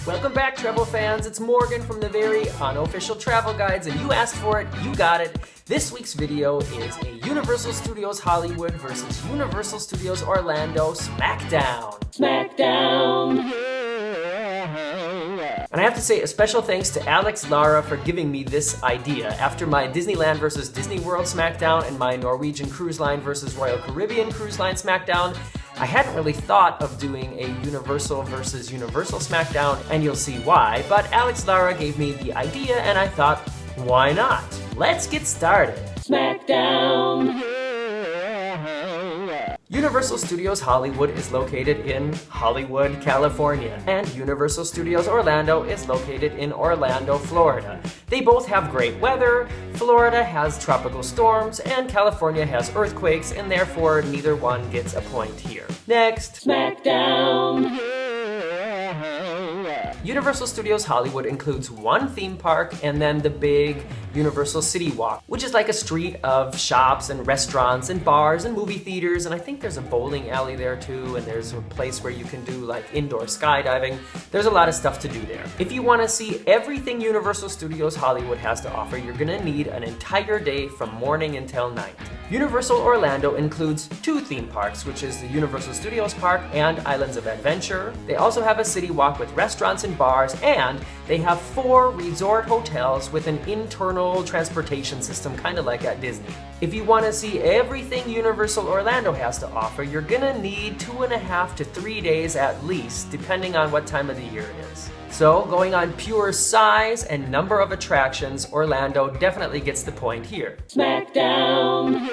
Welcome back, travel fans. It's Morgan from the very unofficial travel guides, and you asked for it, you got it. This week's video is a Universal Studios Hollywood versus Universal Studios Orlando SmackDown. SmackDown! And I have to say a special thanks to Alex Lara for giving me this idea. After my Disneyland versus Disney World SmackDown and my Norwegian Cruise Line versus Royal Caribbean Cruise Line SmackDown, I hadn't really thought of doing a Universal versus Universal SmackDown, and you'll see why, but Alex Lara gave me the idea and I thought, why not? Let's get started. SmackDown! Universal Studios Hollywood is located in Hollywood, California, and Universal Studios Orlando is located in Orlando, Florida. They both have great weather. Florida has tropical storms, and California has earthquakes, and therefore neither one gets a point here. Next, SmackDown! Universal Studios Hollywood includes one theme park and then the big Universal City Walk, which is like a street of shops and restaurants and bars and movie theaters, and I think there's a bowling alley there too, and there's a place where you can do like indoor skydiving. There's a lot of stuff to do there. If you want to see everything Universal Studios Hollywood has to offer, you're gonna need an entire day from morning until night. Universal Orlando includes two theme parks, which is the Universal Studios Park and Islands of Adventure. They also have a city walk with restaurants and bars, and they have 4 resort hotels with an internal transportation system, kind of like at Disney. If you want to see everything Universal Orlando has to offer, you're gonna need 2.5 to 3 days at least, depending on what time of the year it is. So, going on pure size and number of attractions, Orlando definitely gets the point here. SmackDown!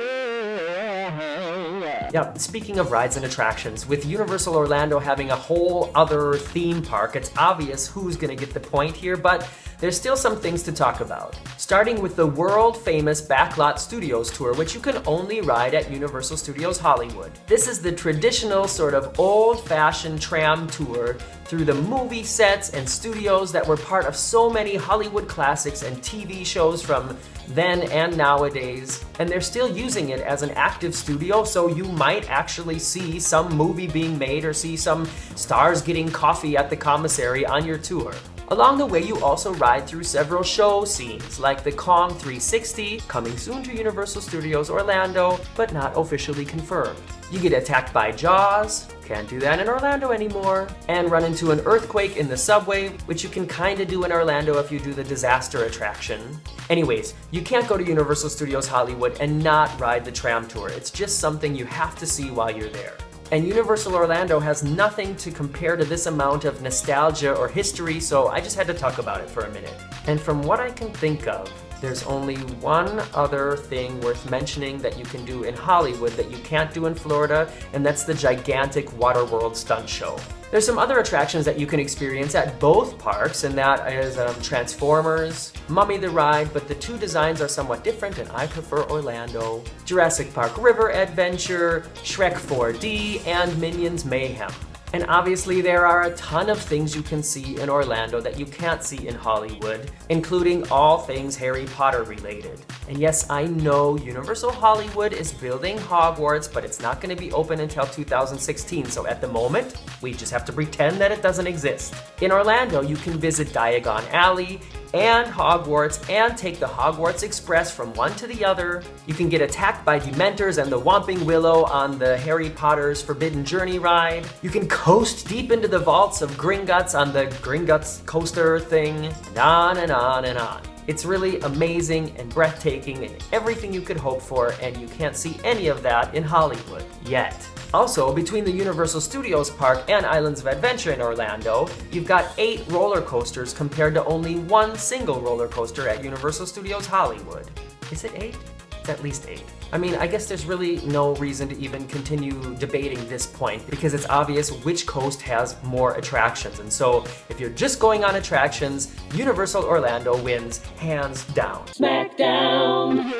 Yeah, speaking of rides and attractions, with Universal Orlando having a whole other theme park, it's obvious who's gonna get the point here, but there's still some things to talk about. Starting with the world-famous Backlot Studios Tour, which you can only ride at Universal Studios Hollywood. This is the traditional sort of old-fashioned tram tour through the movie sets and studios that were part of so many Hollywood classics and TV shows from then and nowadays, and they're still using it as an active studio, so you might actually see some movie being made or see some stars getting coffee at the commissary on your tour. Along the way, you also ride through several show scenes, like the Kong 360, coming soon to Universal Studios Orlando, but not officially confirmed. You get attacked by Jaws, can't do that in Orlando anymore, and run into an earthquake in the subway, which you can kinda do in Orlando if you do the disaster attraction. Anyways, you can't go to Universal Studios Hollywood and not ride the tram tour. It's just something you have to see while you're there. And Universal Orlando has nothing to compare to this amount of nostalgia or history, so I just had to talk about it for a minute. And from what I can think of, there's only one other thing worth mentioning that you can do in Hollywood that you can't do in Florida, and that's the gigantic Waterworld stunt show. There's some other attractions that you can experience at both parks, and that is Transformers, Mummy the Ride, but the two designs are somewhat different and I prefer Orlando, Jurassic Park River Adventure, Shrek 4D, and Minions Mayhem. And obviously there are a ton of things you can see in Orlando that you can't see in Hollywood, including all things Harry Potter related. And yes, I know Universal Hollywood is building Hogwarts, but it's not going to be open until 2016, so at the moment, we just have to pretend that it doesn't exist. In Orlando, you can visit Diagon Alley and Hogwarts and take the Hogwarts Express from one to the other. You can get attacked by Dementors and the Whomping Willow on the Harry Potter's Forbidden Journey ride. You can coast deep into the vaults of Gringotts on the Gringotts coaster thing, and on and on and on. It's really amazing and breathtaking and everything you could hope for, and you can't see any of that in Hollywood yet. Also, between the Universal Studios Park and Islands of Adventure in Orlando, you've got 8 roller coasters compared to only 1 single roller coaster at Universal Studios Hollywood. Is it 8? It's at least 8. I mean, I guess there's really no reason to even continue debating this point because it's obvious which coast has more attractions. And so, if you're just going on attractions, Universal Orlando wins hands down. SmackDown!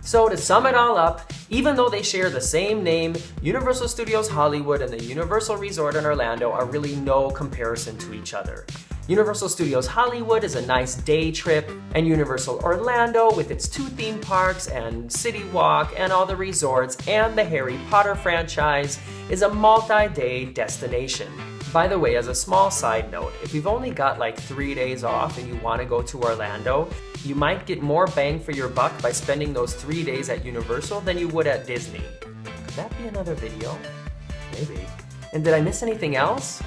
So to sum it all up, even though they share the same name, Universal Studios Hollywood and the Universal Resort in Orlando are really no comparison to each other. Universal Studios Hollywood is a nice day trip, and Universal Orlando, with its 2 theme parks and City Walk and all the resorts and the Harry Potter franchise, is a multi-day destination. By the way, as a small side note, if you've only got like 3 days off and you want to go to Orlando, you might get more bang for your buck by spending those 3 days at Universal than you would at Disney. Could that be another video? Maybe. And did I miss anything else?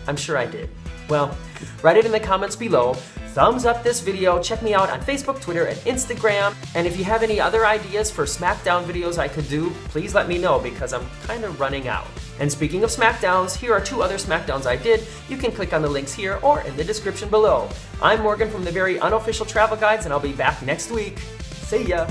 I'm sure I did. Well, write it in the comments below. Thumbs up this video. Check me out on Facebook, Twitter, and Instagram. And if you have any other ideas for SmackDown videos I could do, please let me know because I'm kind of running out. And speaking of SmackDowns, here are 2 other SmackDowns I did. You can click on the links here or in the description below. I'm Morgan from the very unofficial travel guides, and I'll be back next week. See ya!